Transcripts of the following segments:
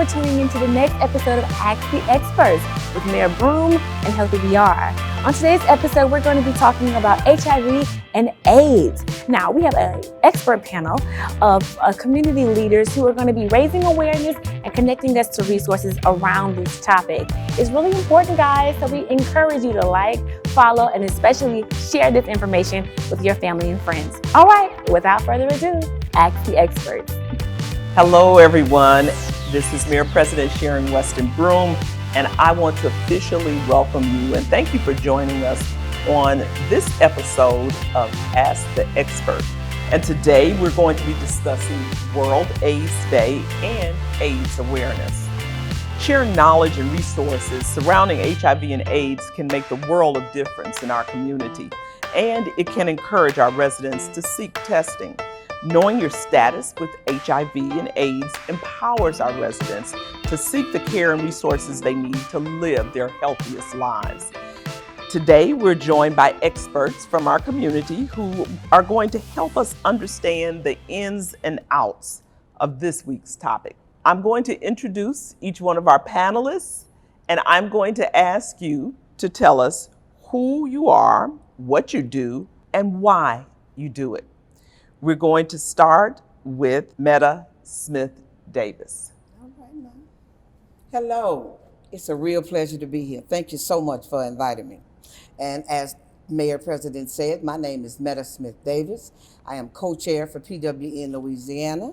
tuning into the next episode of Ask the Experts with Mayor Broome and Healthy VR. On today's episode, we're going to be talking about HIV and AIDS. Now, we have an expert panel of community leaders who are going to be raising awareness and connecting us to resources around this topic. It's really important, guys, so we encourage you to like, follow, and especially share this information with your family and friends. All right, without further ado, Ask the Experts. Hello, everyone. This is Mayor President Sharon, Weston, Broome, and I want to officially welcome you and thank you for joining us on this episode of Ask the Expert. And today we're going to be discussing World AIDS Day and AIDS awareness. Sharing knowledge and resources surrounding HIV and AIDS can make the world of difference in our community, and it can encourage our residents to seek testing. Knowing your status with HIV and AIDS empowers our residents to seek the care and resources they need to live their healthiest lives. Today, we're joined by experts from our community who are going to help us understand the ins and outs of this week's topic. I'm going to introduce each one of our panelists, and I'm going to ask you to tell us who you are, what you do, and why you do it. We're going to start with Meta Smith-Davis. All right, ma'am. Hello. It's a real pleasure to be here. Thank you so much for inviting me. And as Mayor President said, my name is Meta Smith-Davis. I am co-chair for PWN Louisiana,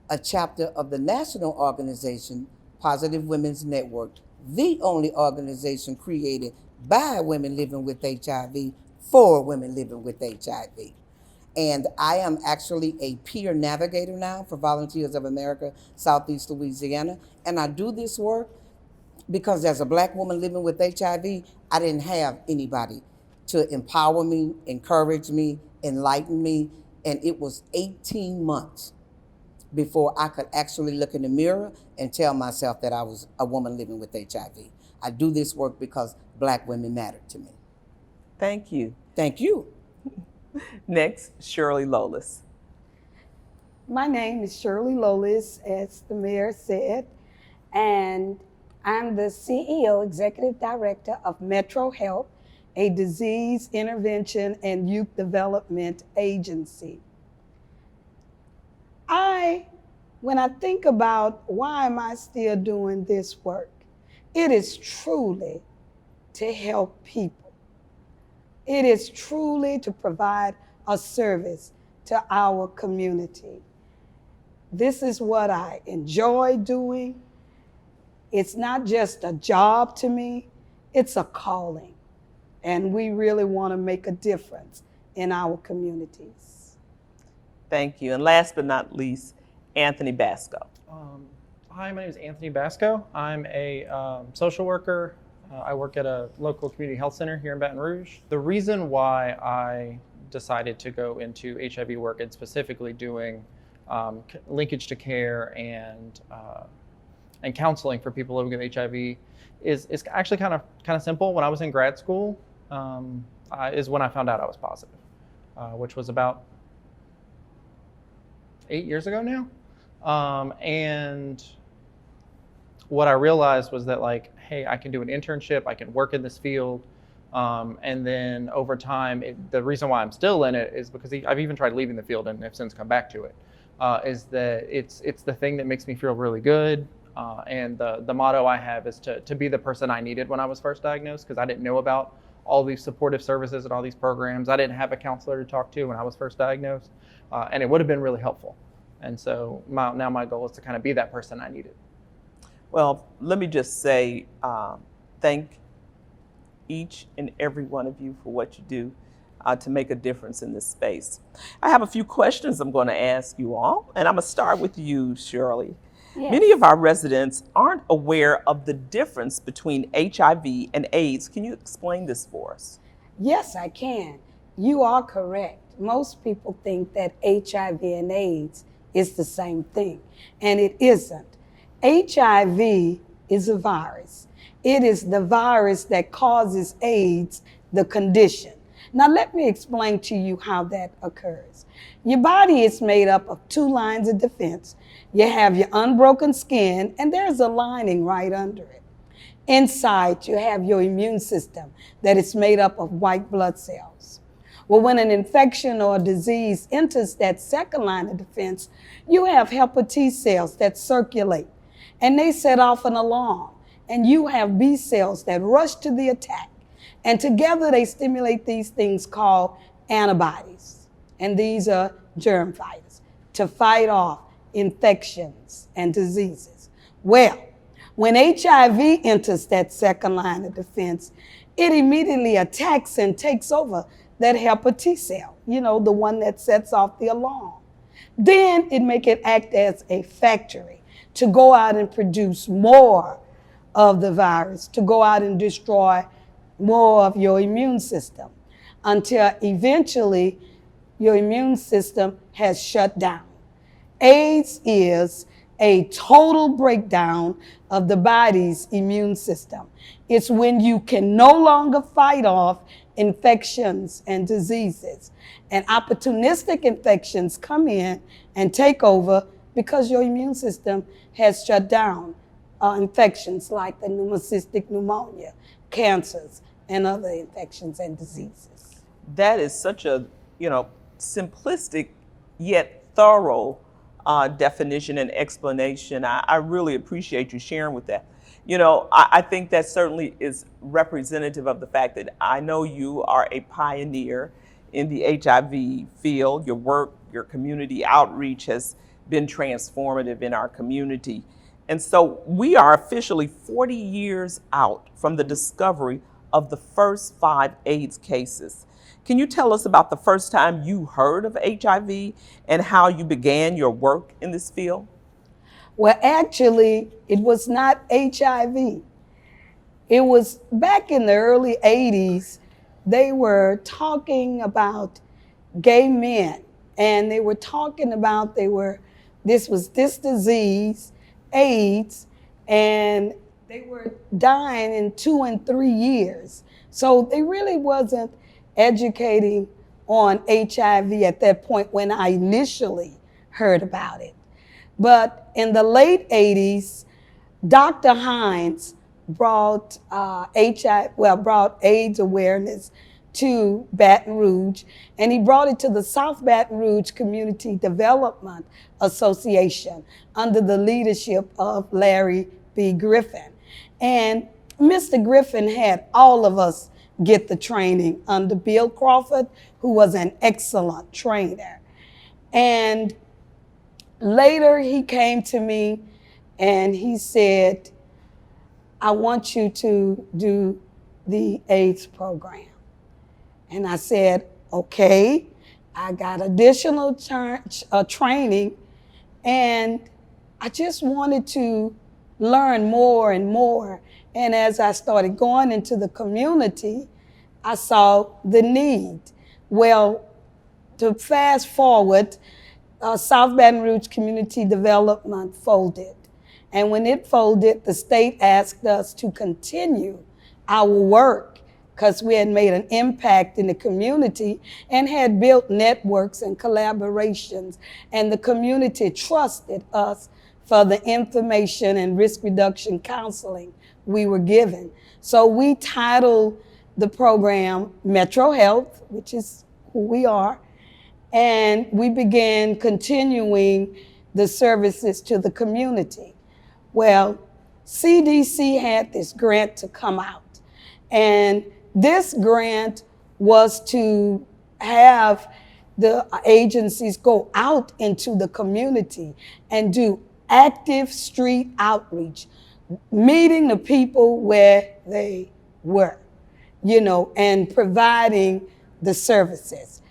a chapter of the national organization, Positive Women's Network, the only organization created by women living with HIV for women living with HIV. And I am actually a peer navigator now for Volunteers of America, Southeast Louisiana. And I do this work because as a Black woman living with HIV, I didn't have anybody to empower me, encourage me, enlighten me. And it was 18 months before I could actually look in the mirror and tell myself that I was a woman living with HIV. I do this work because Black women matter to me. Thank you. Thank you. Next, Shirley Lolis. My name is Shirley Lolis, as the mayor said, and I'm the CEO, Executive Director of Metro Health, a disease intervention and youth development agency. When I think about why am I still doing this work, it is truly to help people. It is truly to provide a service to our community. This is what I enjoy doing. It's not just a job to me, it's a calling. And we really want to make a difference in our communities. Thank you. And last but not least, Anthony Basco. Hi, my name is Anthony Basco. I'm a social worker. I work at a local community health center here in Baton Rouge. The reason why I decided to go into HIV work and specifically doing linkage to care and counseling for people living with HIV is actually kind of simple. When I was in grad school, is when I found out I was positive, which was about 8 years ago now, and what I realized was that, like, hey, I can do an internship, I can work in this field, and then over time, the reason why I'm still in it is because I've even tried leaving the field and have since come back to it, is that it's the thing that makes me feel really good, and the motto I have is to be the person I needed when I was first diagnosed, because I didn't know about all these supportive services and all these programs. I didn't have a counselor to talk to when I was first diagnosed, and it would have been really helpful. And so now my goal is to kind of be that person I needed. Well, let me just say thank each and every one of you for what you do to make a difference in this space. I have a few questions I'm going to ask you all, and I'm going to start with you, Shirley. Yes. Many of our residents aren't aware of the difference between HIV and AIDS. Can you explain this for us? Yes, I can. You are correct. Most people think that HIV and AIDS is the same thing, and it isn't. HIV is a virus. It is the virus that causes AIDS, the condition. Now, let me explain to you how that occurs. Your body is made up of two lines of defense. You have your unbroken skin, and there's a lining right under it. Inside, you have your immune system that is made up of white blood cells. Well, when an infection or a disease enters that second line of defense, you have helper T cells that circulate, and they set off an alarm. And you have B cells that rush to the attack. And together they stimulate these things called antibodies. And these are germ fighters to fight off infections and diseases. Well, when HIV enters that second line of defense, it immediately attacks and takes over that helper T cell, the one that sets off the alarm. Then it make it act as a factory to go out and produce more of the virus, to go out and destroy more of your immune system until eventually your immune system has shut down. AIDS is a total breakdown of the body's immune system. It's when you can no longer fight off infections and diseases. And opportunistic infections come in and take over because your immune system has shut down. Infections like the pneumocystic pneumonia, cancers, and other infections and diseases. That is such a, simplistic yet thorough definition and explanation. I really appreciate you sharing with that. I think that certainly is representative of the fact that I know you are a pioneer in the HIV field. Your work, your community outreach has been transformative in our community. And so we are officially 40 years out from the discovery of the first 5 AIDS cases. Can you tell us about the first time you heard of HIV and how you began your work in this field? Well, actually, it was not HIV. It was back in the early 80s, they were talking about gay men, and they were talking about this disease, AIDS, and they were dying in 2 and 3 years. So they really wasn't educating on HIV at that point when I initially heard about it. But in the late 80s, Dr. Hines brought AIDS awareness to Baton Rouge, and he brought it to the South Baton Rouge Community Development Association under the leadership of Larry B. Griffin. And Mr. Griffin had all of us get the training under Bill Crawford, who was an excellent trainer. And later he came to me and he said, I want you to do the AIDS program. And I said, okay. I got additional training, and I just wanted to learn more and more. And as I started going into the community, I saw the need. Well, to fast forward, South Baton Rouge Community Development folded. And when it folded, the state asked us to continue our work because we had made an impact in the community and had built networks and collaborations. And the community trusted us for the information and risk reduction counseling we were given. So we titled the program Metro Health, which is who we are, and we began continuing the services to the community. Well, CDC had this grant to come out, and this grant was to have the agencies go out into the community and do active street outreach, meeting the people where they were, and providing the services.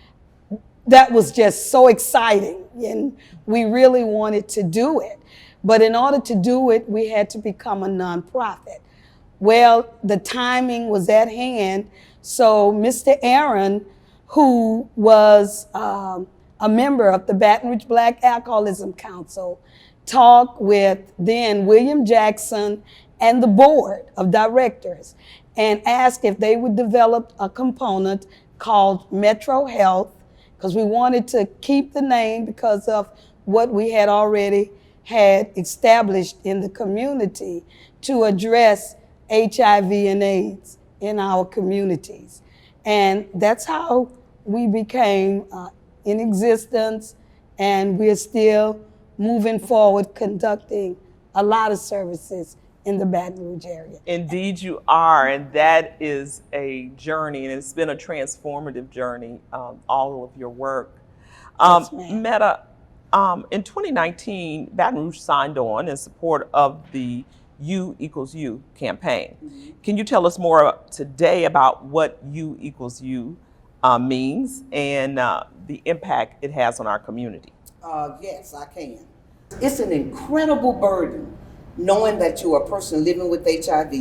That was just so exciting, and we really wanted to do it. But in order to do it, we had to become a nonprofit. Well, the timing was at hand, so Mr. Aaron, who was a member of the Baton Rouge Black Alcoholism Council, talked with then William Jackson and the board of directors and asked if they would develop a component called Metro Health, because we wanted to keep the name because of what we had already had established in the community to address HIV and AIDS in our communities. And that's how we became in existence, and we're still moving forward, conducting a lot of services in the Baton Rouge area. Indeed you are, and that is a journey, and it's been a transformative journey, all of your work. Yes, ma'am. Meta, in 2019, Baton Rouge signed on in support of the U equals U campaign. Mm-hmm. Can you tell us more today about what U equals U means and the impact it has on our community? Yes, I can. It's an incredible burden knowing that you're a person living with HIV.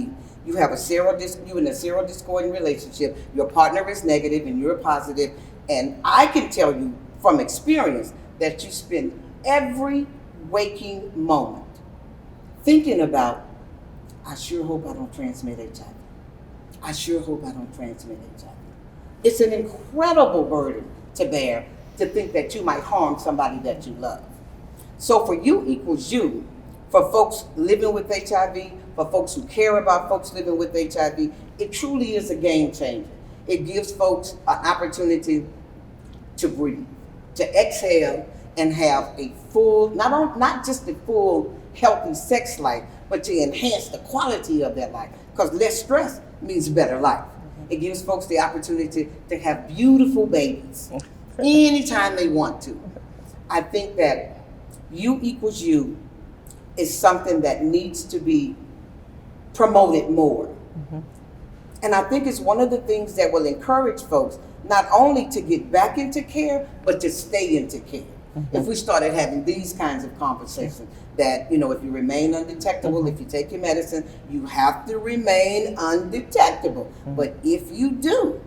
You have you're in a serodiscordant relationship. Your partner is negative and you're positive. And I can tell you from experience that you spend every waking moment thinking about, I sure hope I don't transmit HIV. I sure hope I don't transmit HIV. It's an incredible burden to bear, to think that you might harm somebody that you love. So for U equals U, for folks living with HIV, for folks who care about folks living with HIV, it truly is a game changer. It gives folks an opportunity to breathe, to exhale, and have a full, not just a full healthy sex life, but to enhance the quality of that life. Because less stress means better life. It gives folks the opportunity to have beautiful babies anytime they want to. I think that U equals U is something that needs to be promoted more. Mm-hmm. And I think it's one of the things that will encourage folks not only to get back into care, but to stay into care. Mm-hmm. If we started having these kinds of conversations, that, you know, if you remain undetectable, Mm-hmm. if you take your medicine, you have to remain undetectable. Mm-hmm. But if you do,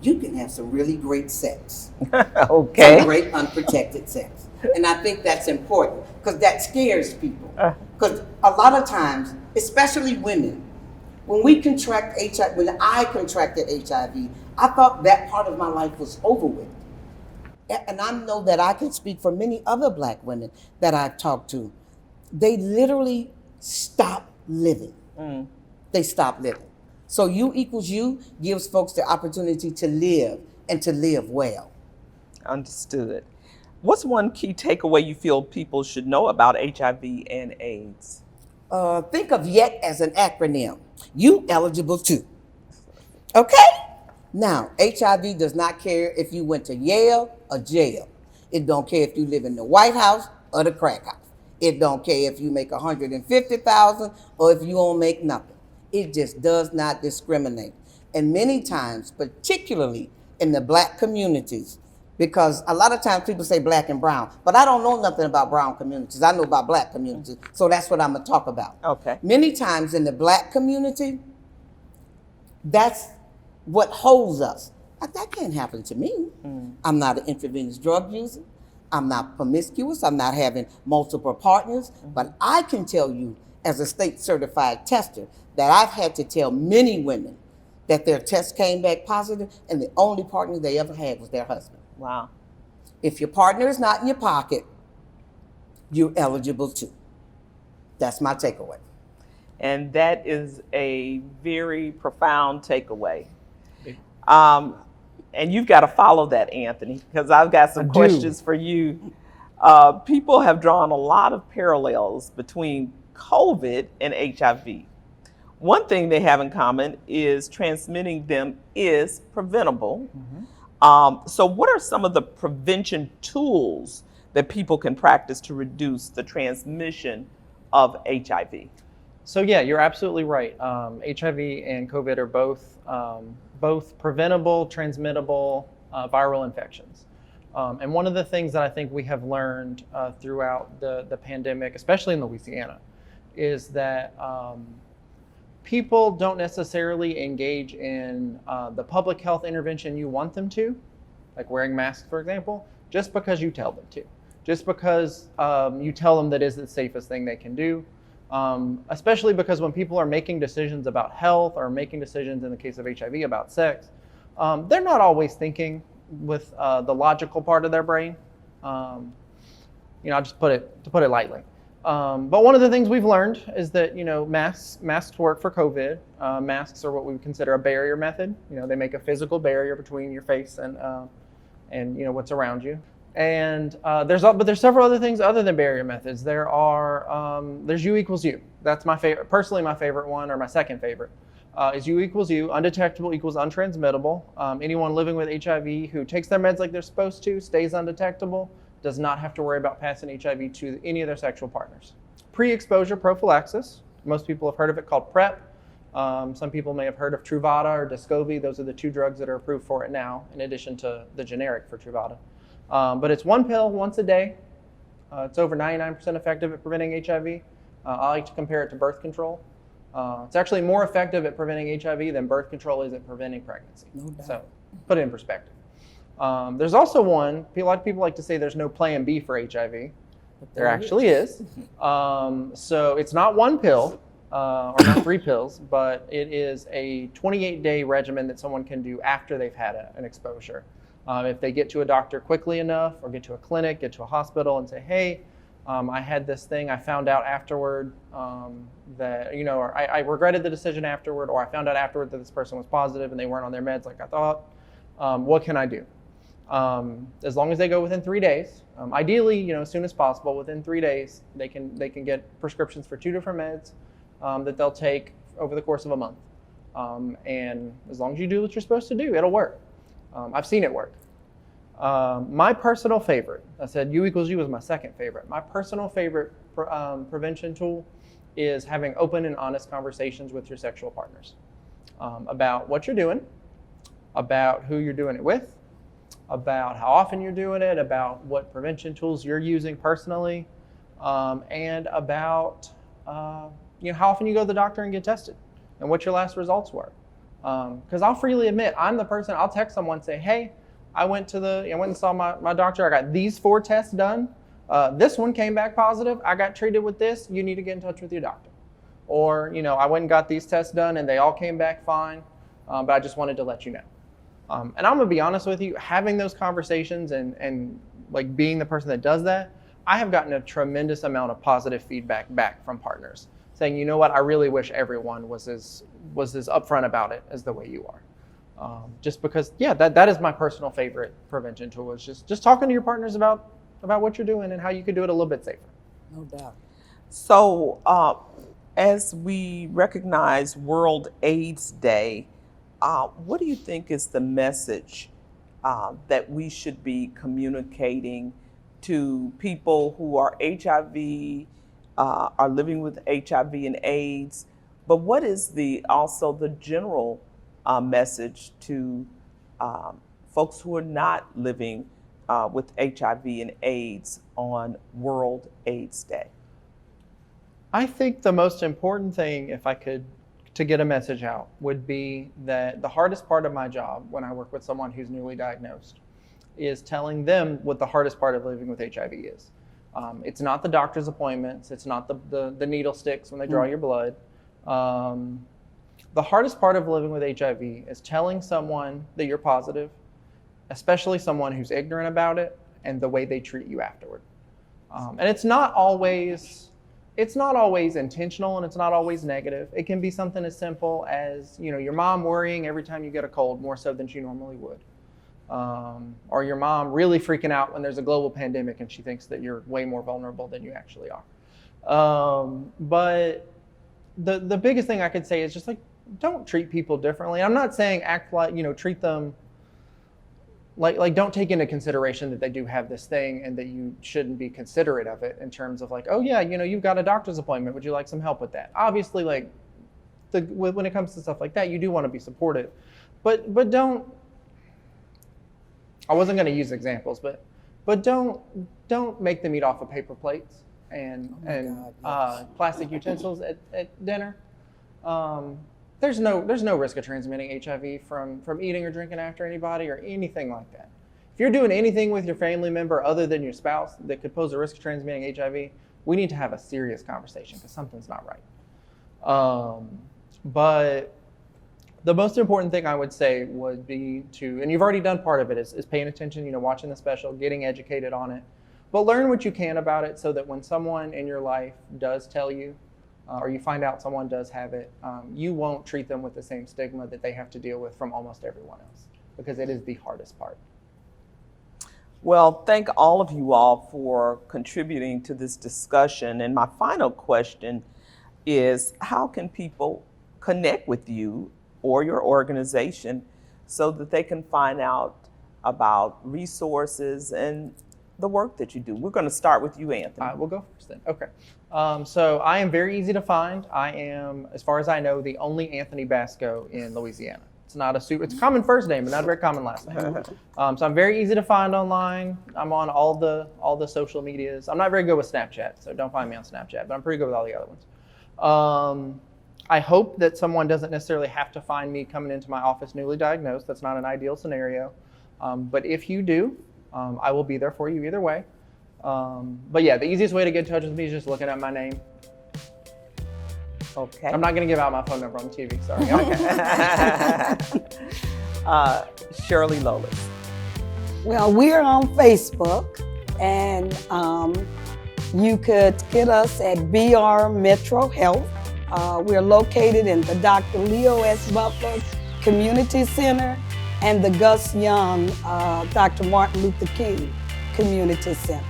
you can have some really great sex. Okay. Some great unprotected sex. And I think that's important because that scares people. Because a lot of times, especially women, when we contract HIV, when I contracted HIV, I thought that part of my life was over with. And I know that I can speak for many other Black women that I've talked to. They literally stop living. Mm. They stop living. So U equals U gives folks the opportunity to live and to live well. Understood. What's one key takeaway you feel people should know about HIV and AIDS? Think of YET as an acronym. You eligible too. Okay? Now, HIV does not care if you went to Yale or jail. It don't care if you live in the White House or the crack house. It don't care if you make $150,000 or if you don't make nothing. It just does not discriminate. And many times, particularly in the Black communities, because a lot of times people say Black and brown, but I don't know nothing about brown communities. I know about Black communities, so that's what I'm gonna talk about. Okay. Many times in the Black community, that's what holds us. That can't happen to me. I'm not an intravenous drug user. I'm not promiscuous. I'm not having multiple partners. But I can tell you, as a state certified tester, that I've had to tell many women that their test came back positive and the only partner they ever had was their husband. Wow. If your partner is not in your pocket, you're eligible too. That's my takeaway. And that is a very profound takeaway. And you've got to follow that, Anthony, because I've got some questions for you. People have drawn a lot of parallels between COVID and HIV. One thing they have in common is transmitting them is preventable. Mm-hmm. So what are some of the prevention tools that people can practice to reduce the transmission of HIV? So yeah, you're absolutely right. HIV and COVID are both preventable, transmittable viral infections. And one of the things that I think we have learned throughout the pandemic, especially in Louisiana, is that people don't necessarily engage in the public health intervention you want them to, like wearing masks, for example, just because you tell them to, just because you tell them that is the safest thing they can do. Especially because when people are making decisions about health or making decisions in the case of HIV about sex, they're not always thinking with the logical part of their brain. I'll just put it lightly. But one of the things we've learned is that, masks work for COVID. Masks are what we would consider a barrier method. They make a physical barrier between your face and what's around you. And there's several other things other than barrier methods. There's U equals U. That's my favorite, personally my favorite one, or my second favorite, is U equals U. Undetectable equals untransmittable. Anyone living with HIV who takes their meds like they're supposed to, stays undetectable, does not have to worry about passing HIV to any of their sexual partners. Pre-exposure prophylaxis. Most people have heard of it called PrEP. Some people may have heard of Truvada or Descovy. Those are the 2 drugs that are approved for it now, in addition to the generic for Truvada. But it's 1 pill once a day. It's over 99% effective at preventing HIV. I like to compare it to birth control. It's actually more effective at preventing HIV than birth control is at preventing pregnancy. No doubt. So put it in perspective. There's also one, a lot of people like to say there's no plan B for HIV. There actually is. So it's not 1 pill, or not 3 pills, but it is a 28-day regimen that someone can do after they've had an exposure. If they get to a doctor quickly enough, or get to a clinic, get to a hospital and say, hey, I had this thing, I found out afterward that, or I regretted the decision afterward, or I found out afterward that this person was positive and they weren't on their meds like I thought. What can I do? As long as they go within 3 days, ideally, as soon as possible, within 3 days, they can get prescriptions for 2 different meds that they'll take over the course of a month. And as long as you do what you're supposed to do, it'll work. I've seen it work. My personal favorite, I said U equals U is my second favorite. My personal favorite prevention tool is having open and honest conversations with your sexual partners about what you're doing, about who you're doing it with, about how often you're doing it, about what prevention tools you're using personally, and about how often you go to the doctor and get tested and what your last results were. Because I'll freely admit, I'm the person, I'll text someone and say, hey, I went and saw my doctor, I got these 4 tests done. This one came back positive, I got treated with this, you need to get in touch with your doctor. Or, I went and got these tests done and they all came back fine, but I just wanted to let you know. And I'm gonna be honest with you, having those conversations and like being the person that does that, I have gotten a tremendous amount of positive feedback back from partners saying, you know what, I really wish everyone was as upfront about it as the way you are. Just because, that is my personal favorite prevention tool, is just talking to your partners about what you're doing and how you could do it a little bit safer. No doubt. So as we recognize World AIDS Day, what do you think is the message that we should be communicating to people who are HIV, are living with HIV and AIDS, but what is also the general message to folks who are not living with HIV and AIDS on World AIDS Day? I think the most important thing, if I could, to get a message out, would be that the hardest part of my job when I work with someone who's newly diagnosed is telling them what the hardest part of living with HIV is. It's not the doctor's appointments, it's not the needle sticks when they draw your blood. The hardest part of living with HIV is telling someone that you're positive, especially someone who's ignorant about it, and the way they treat you afterward. And it's not always intentional, and it's not always negative. It can be something as simple as, your mom worrying every time you get a cold more so than she normally would. Or your mom really freaking out when there's a global pandemic and she thinks that you're way more vulnerable than you actually are. But the biggest thing I could say is just don't treat people differently. I'm not saying act like, treat them like don't take into consideration that they do have this thing and that you shouldn't be considerate of it in terms of oh yeah, you've got a doctor's appointment. Would you like some help with that? Obviously, when it comes to stuff like that, you do want to be supportive, but don't. I wasn't going to use examples, but don't make them eat off of paper plates and plastic utensils at dinner. There's no risk of transmitting HIV from eating or drinking after anybody or anything like that. If you're doing anything with your family member other than your spouse that could pose a risk of transmitting HIV, we need to have a serious conversation because something's not right. But The most important thing I would say would be to, and you've already done part of it, is paying attention, watching the special, getting educated on it. But learn what you can about it so that when someone in your life does tell you, or you find out someone does have it, you won't treat them with the same stigma that they have to deal with from almost everyone else, because it is the hardest part. Well, thank all of you all for contributing to this discussion. And my final question is, how can people connect with you or your organization so that they can find out about resources and the work that you do? We're going to start with you, Anthony. We'll go first then. Okay. So I am very easy to find. I am, as far as I know, the only Anthony Basco in Louisiana. It's not it's a common first name, but not a very common last name. So I'm very easy to find online. I'm on all the social medias. I'm not very good with Snapchat, so don't find me on Snapchat, but I'm pretty good with all the other ones. I hope that someone doesn't necessarily have to find me coming into my office newly diagnosed. That's not an ideal scenario. But if you do, I will be there for you either way. But yeah, the easiest way to get in touch with me is just looking at my name. Okay. I'm not going to give out my phone number on TV, sorry. Shirley Lolis. Well, we're on Facebook, and you could get us at BR Metro Health. We're located in the Dr. Leo S. Butler Community Center and the Gus Young Dr. Martin Luther King Community Center.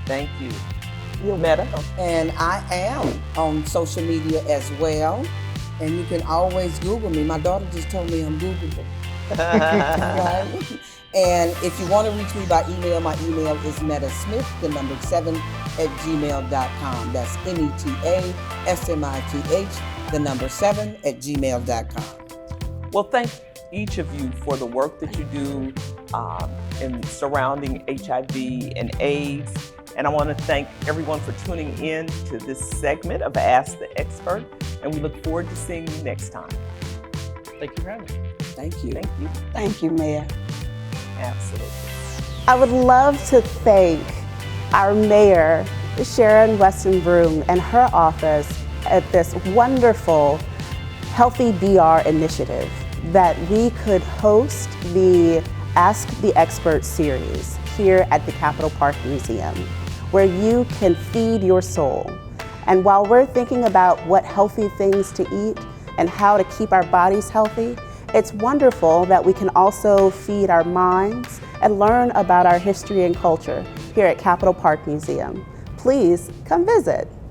Thank you. You're Meta. And I am on social media as well. And you can always Google me. My daughter just told me I'm Googleable. Right? And if you want to reach me by email, my email is metasmith, 7 @gmail.com. That's METASMITH, 7 @gmail.com. Well, thank each of you for the work that you do in surrounding HIV and AIDS. And I want to thank everyone for tuning in to this segment of Ask the Expert. And we look forward to seeing you next time. Thank you for having me. Thank you. Thank you. Thank you, Mayor. Absolutely. I would love to thank our mayor, Sharon Weston Broome, and her office at this wonderful Healthy BR initiative that we could host the Ask the Expert series here at the Capitol Park Museum, where you can feed your soul. And while we're thinking about what healthy things to eat and how to keep our bodies healthy, it's wonderful that we can also feed our minds and learn about our history and culture here at Capitol Park Museum. Please come visit.